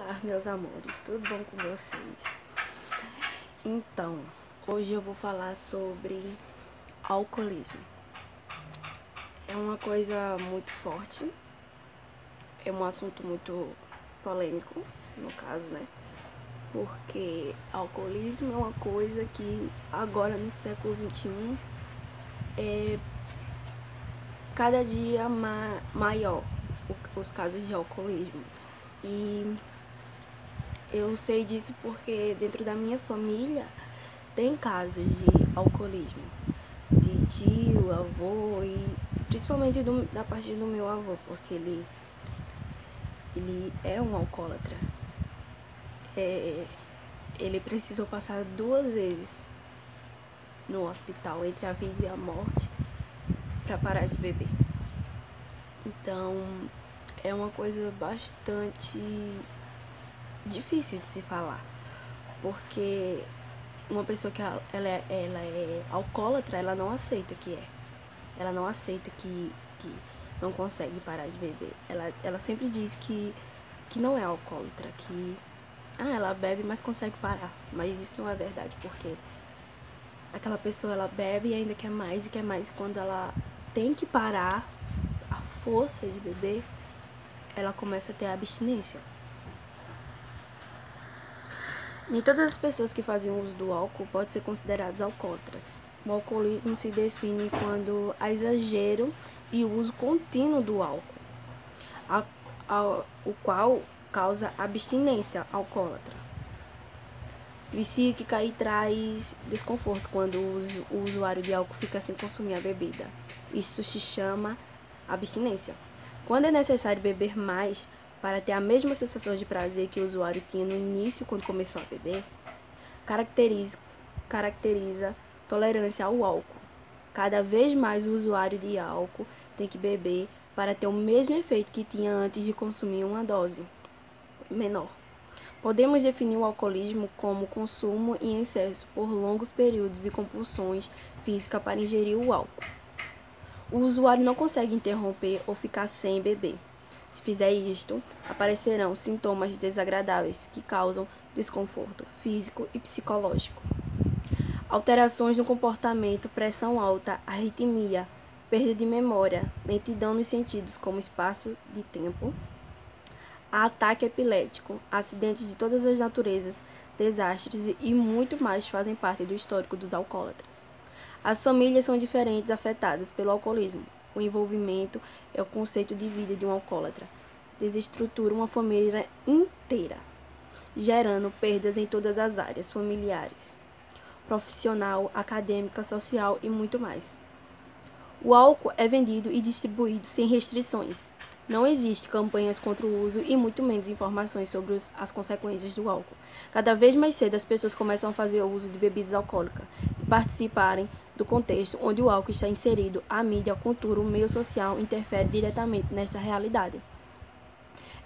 Olá, meus amores, tudo bom com vocês? Então, hoje eu vou falar sobre alcoolismo. É uma coisa muito forte, é um assunto muito polêmico, no caso, né? Porque alcoolismo é uma coisa que agora no século XXI é cada dia maior os casos de alcoolismo. E eu sei disso porque dentro da minha família tem casos de alcoolismo, de tio, avô e principalmente da parte do meu avô, porque ele é um alcoólatra. Ele precisou passar 2 vezes no hospital entre a vida e a morte para parar de beber. Então é uma coisa bastante difícil de se falar, porque uma pessoa que ela é alcoólatra, ela não aceita que é. Ela não aceita que não consegue parar de beber. Ela sempre diz que não é alcoólatra, que ela bebe, mas consegue parar. Mas isso não é verdade, porque aquela pessoa, ela bebe e ainda quer mais e quer mais. E quando ela tem que parar a força de beber, ela começa a ter abstinência. Nem todas as pessoas que fazem uso do álcool podem ser consideradas alcoólatras. O alcoolismo se define quando há exagero e uso contínuo do álcool, o qual causa abstinência alcoólatra, psíquica e traz desconforto quando o usuário de álcool fica sem consumir a bebida. Isso se chama abstinência. Quando é necessário beber mais para ter a mesma sensação de prazer que o usuário tinha no início quando começou a beber, caracteriza tolerância ao álcool. Cada vez mais o usuário de álcool tem que beber para ter o mesmo efeito que tinha antes de consumir uma dose menor. Podemos definir o alcoolismo como consumo em excesso por longos períodos e compulsões físicas para ingerir o álcool. O usuário não consegue interromper ou ficar sem beber. Se fizer isto, aparecerão sintomas desagradáveis que causam desconforto físico e psicológico. Alterações no comportamento, pressão alta, arritmia, perda de memória, lentidão nos sentidos como espaço de tempo, ataque epilético, acidentes de todas as naturezas, desastres e muito mais fazem parte do histórico dos alcoólatras. As famílias são diferentes afetadas pelo alcoolismo. O envolvimento é o conceito de vida de um alcoólatra. Desestrutura uma família inteira, gerando perdas em todas as áreas familiares, profissional, acadêmica, social e muito mais. O álcool é vendido e distribuído sem restrições. Não existe campanhas contra o uso e muito menos informações sobre as consequências do álcool. Cada vez mais cedo as pessoas começam a fazer uso de bebidas alcoólicas e participarem do contexto onde o álcool está inserido. A mídia, a cultura, o meio social interfere diretamente nesta realidade.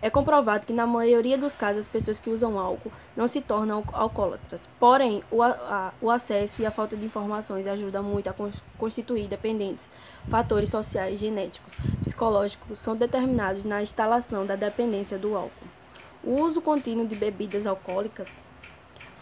É comprovado que na maioria dos casos as pessoas que usam álcool não se tornam alcoólatras. Porém, o acesso e a falta de informações ajudam muito a constituir dependentes. Fatores sociais, genéticos, psicológicos são determinados na instalação da dependência do álcool. O uso contínuo de bebidas alcoólicas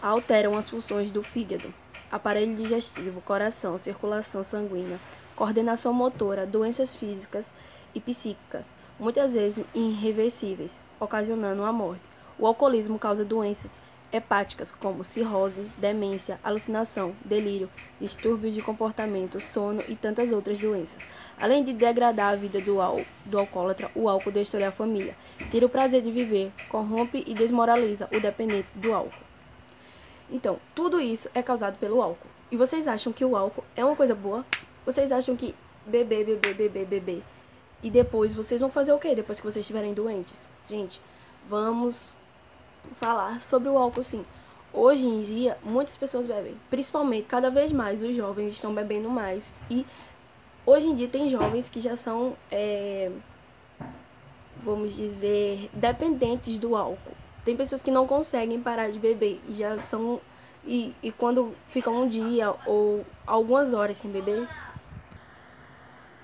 alteram as funções do fígado, aparelho digestivo, coração, circulação sanguínea, coordenação motora, doenças físicas e psíquicas, muitas vezes irreversíveis, ocasionando a morte. O alcoolismo causa doenças hepáticas como cirrose, demência, alucinação, delírio, distúrbios de comportamento, sono e tantas outras doenças. Além de degradar a vida do alcoólatra, o álcool destrói a família, tira o prazer de viver, corrompe e desmoraliza o dependente do álcool. Então, tudo isso é causado pelo álcool. E vocês acham que o álcool é uma coisa boa? Vocês acham que beber e depois vocês vão fazer o quê depois que vocês estiverem doentes? Gente, vamos falar sobre o álcool sim. Hoje em dia, muitas pessoas bebem. Principalmente, cada vez mais, os jovens estão bebendo mais. E hoje em dia tem jovens que já são, vamos dizer, dependentes do álcool. Tem pessoas que não conseguem parar de beber e já são... E quando ficam um dia ou algumas horas sem beber...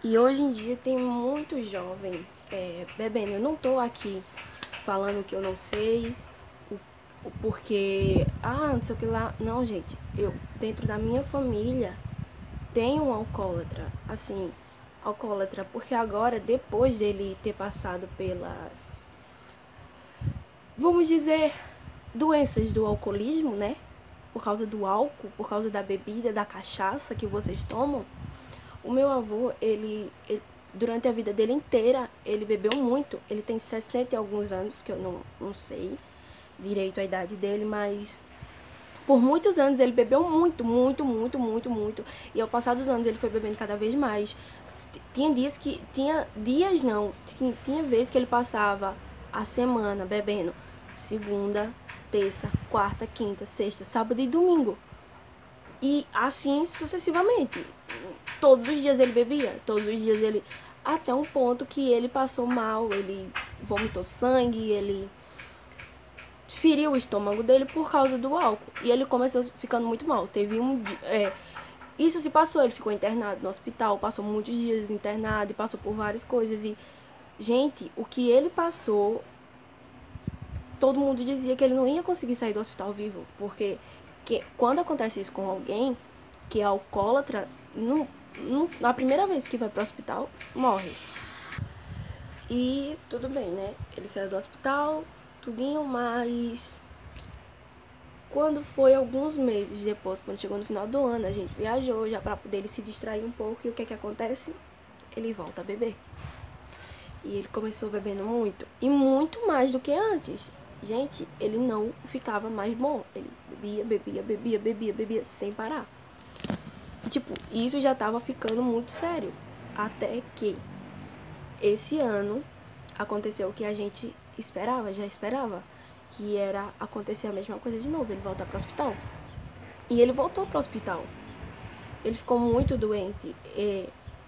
E hoje em dia tem muito jovem bebendo. Eu não tô aqui falando que eu não sei Porque, não sei o que lá. Não, gente, eu, dentro da minha família, tenho um alcoólatra. Assim, alcoólatra, porque agora, depois dele ter passado pelas, vamos dizer, doenças do alcoolismo, né? Por causa do álcool, por causa da bebida, da cachaça que vocês tomam. O meu avô, ele durante a vida dele inteira, ele bebeu muito. Ele tem 60 e alguns anos, que eu não sei direito a idade dele, mas por muitos anos ele bebeu muito, muito, muito, muito, muito. E ao passar dos anos ele foi bebendo cada vez mais. Tinha dias que. Tinha dias não. Tinha vezes que ele passava a semana bebendo segunda, terça, quarta, quinta, sexta, sábado e domingo. E assim sucessivamente. Todos os dias ele bebia. Todos os dias ele. Até um ponto que ele passou mal, ele vomitou sangue, ele feriu o estômago dele por causa do álcool. E ele começou ficando muito mal. Teve um dia. Isso se passou, ele ficou internado no hospital, passou muitos dias internado e passou por várias coisas. E, gente, o que ele passou, todo mundo dizia que ele não ia conseguir sair do hospital vivo. Porque quando acontece isso com alguém que é alcoólatra, na primeira vez que vai pro hospital, morre. E tudo bem, né? Ele saiu do hospital, tudinho, mas quando foi alguns meses depois, quando chegou no final do ano, a gente viajou já pra poder ele se distrair um pouco. E o que é que acontece? Ele volta a beber. E ele começou bebendo muito. E muito mais do que antes. Gente, ele não ficava mais bom. Ele bebia, bebia, bebia, bebia, bebia sem parar. E, tipo, isso já tava ficando muito sério. Até que esse ano aconteceu o que a gente esperava, já esperava. Que era acontecer a mesma coisa de novo, ele voltar pro hospital. E ele voltou pro hospital. Ele ficou muito doente.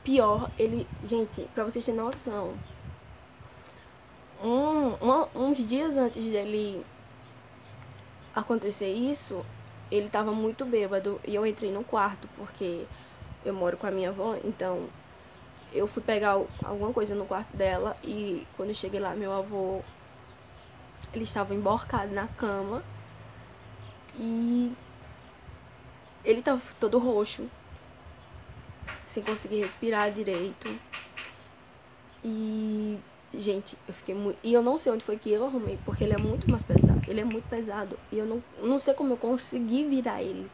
Pior, ele... Gente, pra vocês terem noção, uns dias antes dele acontecer isso, ele tava muito bêbado. E eu entrei no quarto, porque eu moro com a minha avó, então eu fui pegar alguma coisa no quarto dela. E quando eu cheguei lá, meu avô, ele estava emborcado na cama. E ele tava todo roxo, sem conseguir respirar direito. E, gente, eu fiquei muito... E eu não sei onde foi que eu arrumei, porque ele é muito mais pesado. Ele é muito pesado. E eu não sei como eu consegui virar ele.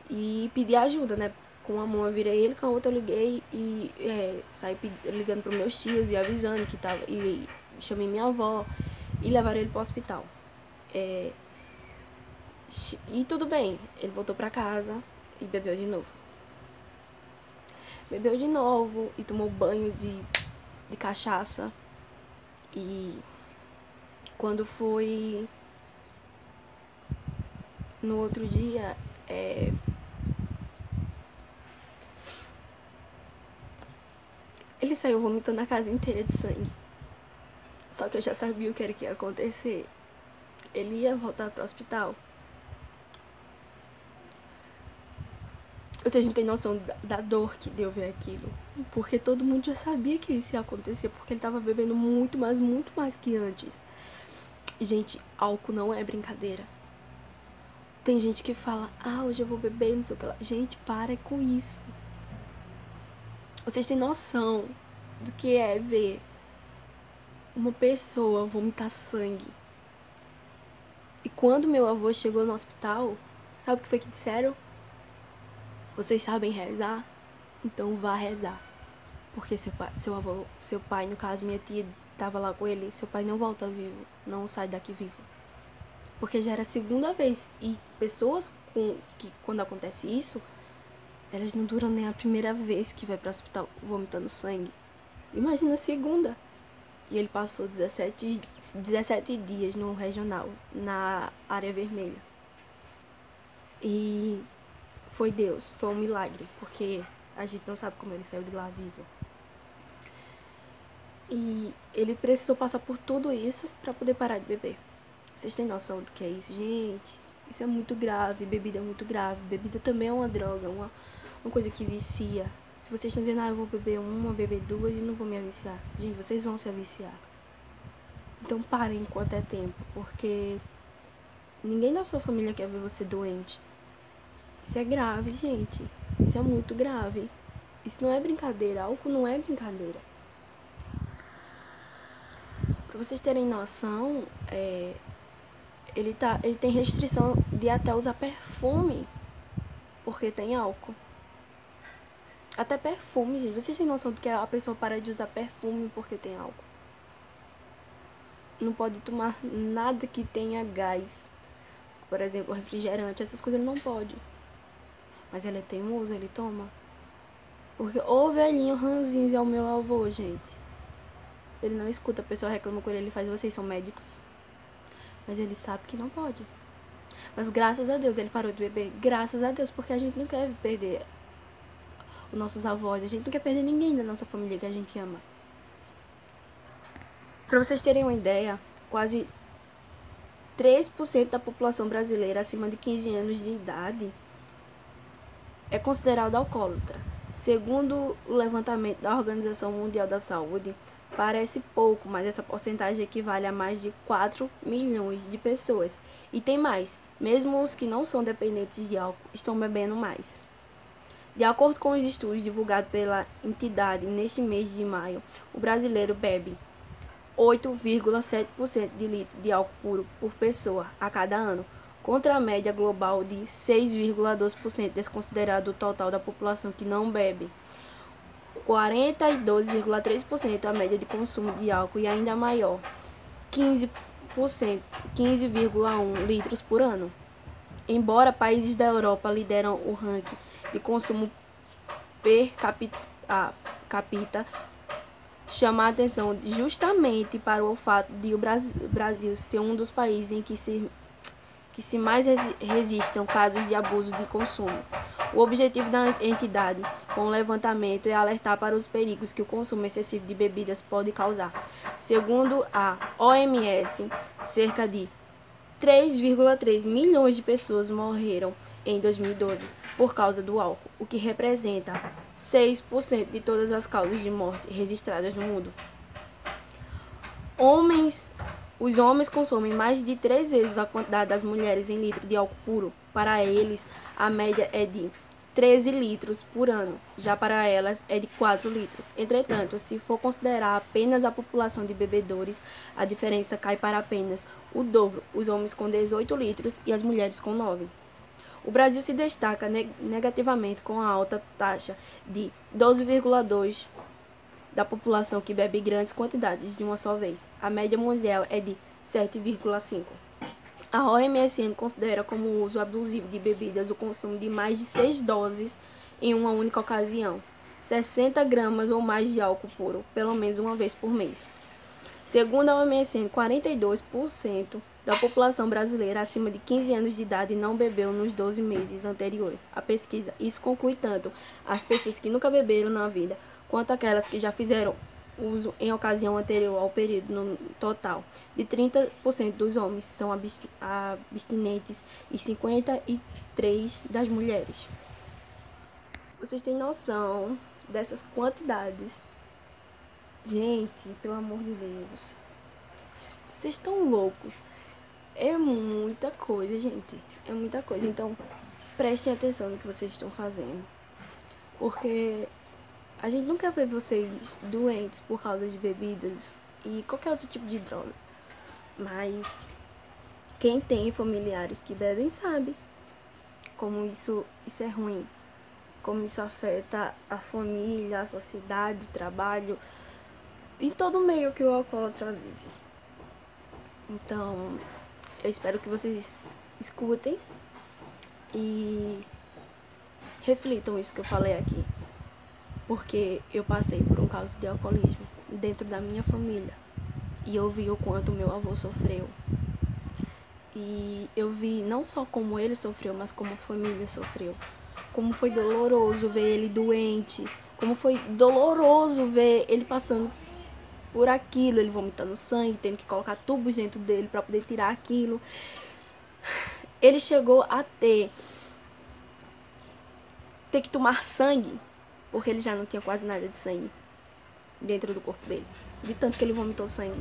E pedir ajuda, né? Com uma mão eu virei ele, com a outra eu liguei e saí ligando pros meus tios e avisando que tava... E chamei minha avó e levaram ele pro hospital. E tudo bem, ele voltou pra casa e bebeu de novo. Bebeu de novo e tomou banho de cachaça. E quando foi no outro dia, ele saiu vomitando a casa inteira de sangue. Só que eu já sabia o que era que ia acontecer. Ele ia voltar pro hospital. Vocês não têm noção da dor que deu ver aquilo. Porque todo mundo já sabia que isso ia acontecer. Porque ele tava bebendo muito, mas muito mais que antes. E, gente, álcool não é brincadeira. Tem gente que fala, hoje eu vou beber, não sei o que lá. Gente, para com isso. Vocês têm noção do que é ver uma pessoa vomitar sangue? E quando meu avô chegou no hospital, sabe o que foi que disseram? Vocês sabem rezar? Então vá rezar. Porque seu pai, no caso minha tia, tava lá com ele. Seu pai não volta vivo, não sai daqui vivo. Porque já era a segunda vez. E pessoas que quando acontece isso, elas não duram nem a primeira vez que vai pro hospital vomitando sangue. Imagina a segunda. E ele passou 17 dias no regional, na área vermelha. E foi Deus, foi um milagre, porque a gente não sabe como ele saiu de lá vivo. E ele precisou passar por tudo isso pra poder parar de beber. Vocês têm noção do que é isso, gente? Isso é muito grave, bebida é muito grave. Bebida também é uma droga, uma coisa que vicia. Se vocês estão dizendo, eu vou beber uma, beber duas e não vou me viciar. Gente, vocês vão se viciar. Então parem enquanto é tempo, porque Ninguém da sua família quer ver você doente. Isso é grave, gente. Isso é muito grave. Isso não é brincadeira. Álcool não é brincadeira. Pra vocês terem noção, ele tem restrição de até usar perfume porque tem álcool. Até perfume, gente. Vocês têm noção de que a pessoa para de usar perfume porque tem álcool? Não pode tomar nada que tenha gás. Por exemplo, refrigerante, essas coisas ele não pode. Mas ele é teimoso, ele toma. Porque o velhinho ranzinho é o meu avô, gente. Ele não escuta, a pessoa reclama com ele, ele faz, vocês são médicos. Mas ele sabe que não pode. Mas graças a Deus ele parou de beber. Graças a Deus, porque a gente não quer perder os nossos avós. A gente não quer perder ninguém da nossa família que a gente ama. Pra vocês terem uma ideia, quase 3% da população brasileira acima de 15 anos de idade é considerado alcoólatra. Segundo o levantamento da Organização Mundial da Saúde, parece pouco, mas essa porcentagem equivale a mais de 4 milhões de pessoas. E tem mais, mesmo os que não são dependentes de álcool estão bebendo mais. De acordo com os estudos divulgados pela entidade neste mês de maio, o brasileiro bebe 8,7% de litro de álcool puro por pessoa a cada ano, contra a média global de 6,12%, desconsiderado o total da população que não bebe. 42,3% a média de consumo de álcool e ainda maior, 15,1 litros por ano. Embora países da Europa lideram o ranking de consumo per capita, chama a atenção justamente para o fato de o Brasil ser um dos países em que se mais registram casos de abuso de consumo. O objetivo da entidade com o levantamento é alertar para os perigos que o consumo excessivo de bebidas pode causar. Segundo a OMS, cerca de 3,3 milhões de pessoas morreram em 2012 por causa do álcool, o que representa 6% de todas as causas de morte registradas no mundo. Os homens consomem mais de 3 vezes a quantidade das mulheres em litro de álcool puro. Para eles, a média é de 13 litros por ano, já para elas é de 4 litros. Entretanto, se for considerar apenas a população de bebedores, a diferença cai para apenas o dobro, os homens com 18 litros e as mulheres com 9. O Brasil se destaca negativamente com a alta taxa de 12,2% da população que bebe grandes quantidades de uma só vez. A média mundial é de 7,5%. A OMS considera como uso abusivo de bebidas o consumo de mais de 6 doses em uma única ocasião, 60 gramas ou mais de álcool puro, pelo menos uma vez por mês. Segundo a OMS, 42% da população brasileira acima de 15 anos de idade não bebeu nos 12 meses anteriores à pesquisa. Isso conclui tanto as pessoas que nunca beberam na vida, quanto aquelas que já fizeram uso em ocasião anterior ao período. No total de 30% dos homens são abstinentes e 53% das mulheres. Vocês têm noção dessas quantidades? Gente, pelo amor de Deus, vocês estão loucos. É muita coisa, gente. É muita coisa. Então, prestem atenção no que vocês estão fazendo. Porque a gente não quer ver vocês doentes por causa de bebidas e qualquer outro tipo de droga. Mas quem tem familiares que bebem sabe como isso é ruim. Como isso afeta a família, a sociedade, o trabalho e todo o meio que o alcoólatra vive. Então, eu espero que vocês escutem e reflitam isso que eu falei aqui. Porque eu passei por um caso de alcoolismo dentro da minha família. E eu vi o quanto meu avô sofreu. E eu vi não só como ele sofreu, mas como a família sofreu. Como foi doloroso ver ele doente. Como foi doloroso ver ele passando por aquilo, ele vomitando sangue, tendo que colocar tubos dentro dele para poder tirar aquilo. Ele chegou a ter que tomar sangue, porque ele já não tinha quase nada de sangue dentro do corpo dele, de tanto que ele vomitou sangue.